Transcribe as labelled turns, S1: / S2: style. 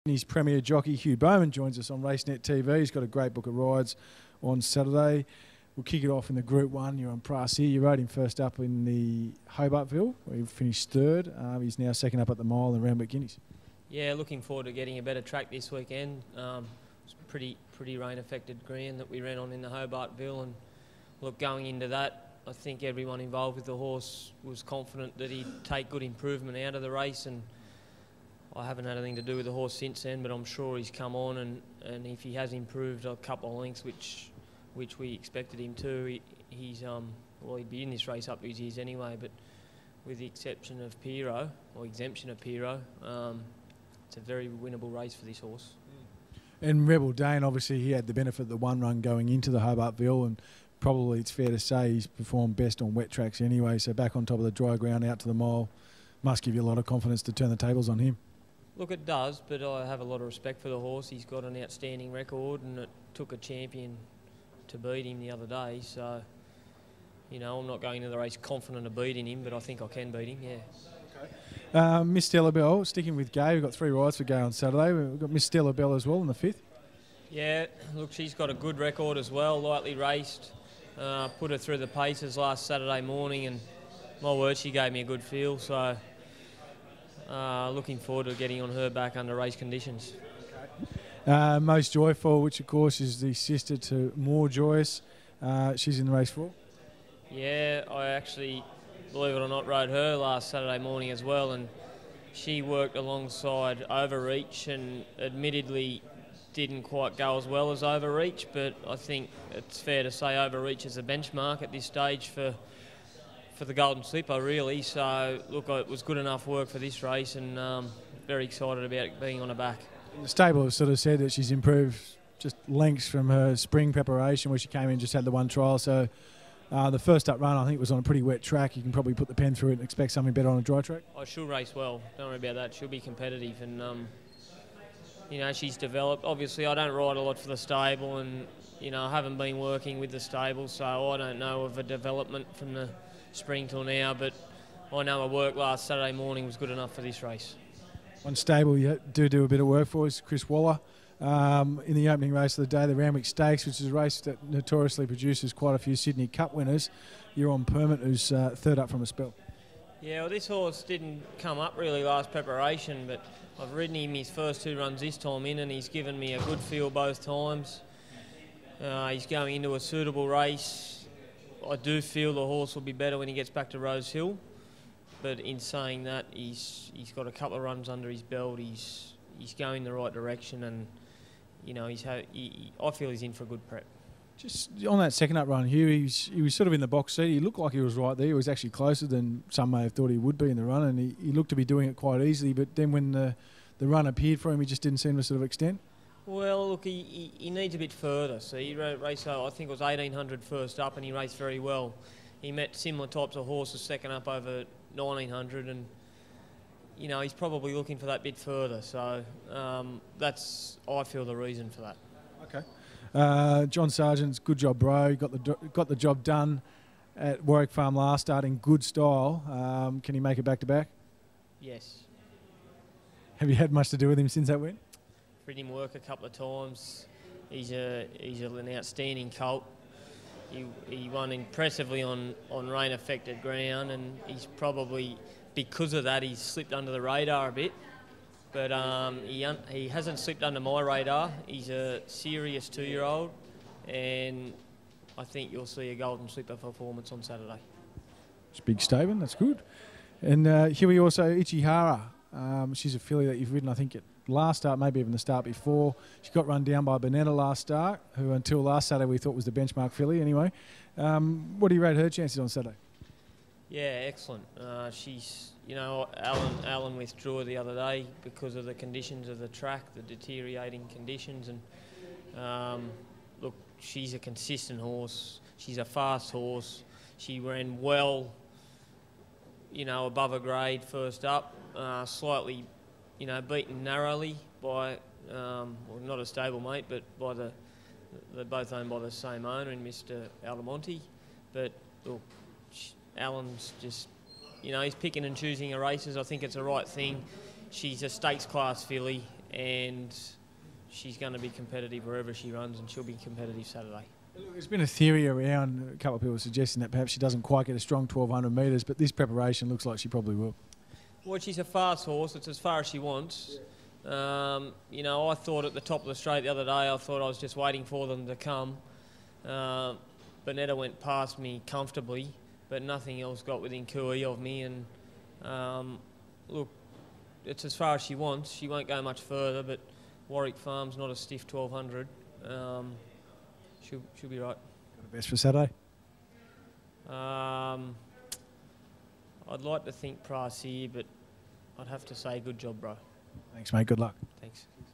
S1: His premier jockey, Hugh Bowman, joins us on Racenet TV. He's got a great book of rides on Saturday. We'll kick it off in the Group 1. You're on Prass here. You rode him first up in the Hobartville, where he finished third. He's now second up at the mile in Randwick Guineas.
S2: Yeah, looking forward to getting a better track this weekend. It's pretty rain-affected ground that we ran on in the Hobartville, and look, going into that, I think everyone involved with the horse was confident that he'd take good improvement out of the race, and I haven't had anything to do with the horse since then, but I'm sure he's come on, and if he has improved a couple of lengths, which we expected him to, he's well, he'd be in this race up to his ears anyway, but with the exception of Pero, or exemption of Pero, it's a very winnable race for this horse.
S1: And Rebel Dane, obviously, he had the benefit of the one run going into the Hobartville, and probably it's fair to say he's performed best on wet tracks anyway, so back on top of the dry ground out to the mile must give you a lot of confidence to turn the tables on him.
S2: Look, it does, but I have a lot of respect for the horse. He's got an outstanding record, and it took a champion to beat him the other day, so, you know, I'm not going into the race confident of beating him, but I think I can beat him, yeah.
S1: Okay. Miss Stella Bell, sticking with Gay, we've got 3 rides for Gay on Saturday. We've got Miss Stella Bell as well in the 5th.
S2: Yeah, look, she's got a good record as well, lightly raced. Put her through the paces last Saturday morning, and my word, she gave me a good feel, so looking forward to getting on her back under race conditions.
S1: Most Joyful, which of course is the sister to More Joyous. She's in the race 4.
S2: Yeah, I actually, believe it or not, rode her last Saturday morning as well, and she worked alongside Overreach, and admittedly didn't quite go as well as Overreach, but I think it's fair to say Overreach is a benchmark at this stage for the Golden Slipper, really. So look, it was good enough work for this race, and very excited about being on her back.
S1: The stable has sort of said that she's improved just lengths from her spring preparation, where she came in, just had the one trial. So the first up run, I think, was on a pretty wet track. You can probably put the pen through it and expect something better on a dry track.
S2: Oh, she'll race well. Don't worry about that. She'll be competitive, and you know, she's developed. Obviously, I don't ride a lot for the stable, and you know, I haven't been working with the stable, so I don't know of a development from the spring till now. But I know her work last Saturday morning was good enough for this race.
S1: One stable you do a bit of work for is Chris Waller. In the opening race of the day, the Randwick Stakes, which is a race that notoriously produces quite a few Sydney Cup winners. You're on Permit, who's third up from a spell.
S2: Yeah, well, this horse didn't come up really last preparation, but I've ridden him his first 2 runs this time in, and he's given me a good feel both times. He's going into a suitable race. I do feel the horse will be better when he gets back to Rose Hill. But in saying that, he's got a couple of runs under his belt. He's going the right direction, and you know, I feel he's in for a good prep.
S1: Just on that second up run, Hugh, he was sort of in the box seat. He looked like he was right there. He was actually closer than some may have thought he would be in the run, and he looked to be doing it quite easily. But then when the run appeared for him, he just didn't seem to sort of extend. Well,
S2: look, he needs a bit further. So he raced, I think it was 1800 first up, and he raced very well. He met similar types of horses second up over 1900, and you know, he's probably looking for that bit further. So that's, I feel, the reason for that.
S1: Okay. John Sargent's good job, bro. Got the job done at Warwick Farm last start in good style. Can he make it back to back?
S2: Yes.
S1: Have you had much to do with him since that win?
S2: Rid him work a couple of times. He's an outstanding colt. He won impressively on rain-affected ground, and he's probably, because of that, he's slipped under the radar a bit. But he hasn't slipped under my radar. He's a serious 2-year-old, and I think you'll see a Golden Slipper performance on Saturday.
S1: It's a big statement. That's good. And Huey, also Ichihara. She's a filly that you've ridden, I think, at last start, maybe even the start before. She got run down by Bonetta last start, who until last Saturday we thought was the benchmark filly anyway. What do you rate her chances on Saturday?
S2: Yeah, excellent. She's, you know, Alan withdrew her the other day because of the conditions of the track, the deteriorating conditions, and look, she's a consistent horse. She's a fast horse. She ran well, you know, above a grade first up, slightly, you know, beaten narrowly by, well, not a stablemate, but by they're both owned by the same owner in Mr. Altamonte. But look, Alan's just, you know, he's picking and choosing her races. I think it's the right thing. She's a stakes class filly, and she's going to be competitive wherever she runs, and she'll be competitive Saturday.
S1: Look, there's been a theory around, a couple of people suggesting that perhaps she doesn't quite get a strong 1,200 metres, but this preparation looks like she probably will.
S2: Well, she's a fast horse. It's as far as she wants. You know, I thought at the top of the straight the other day, I thought I was just waiting for them to come. Bonetta went past me comfortably, but nothing else got within cooey of me. And look, it's as far as she wants. She won't go much further, but Warwick Farm's not a stiff 1,200. She'll be right.
S1: Got the best for Saturday?
S2: I'd like to think Price here, but I'd have to say good job, bro.
S1: Thanks, mate. Good luck.
S2: Thanks.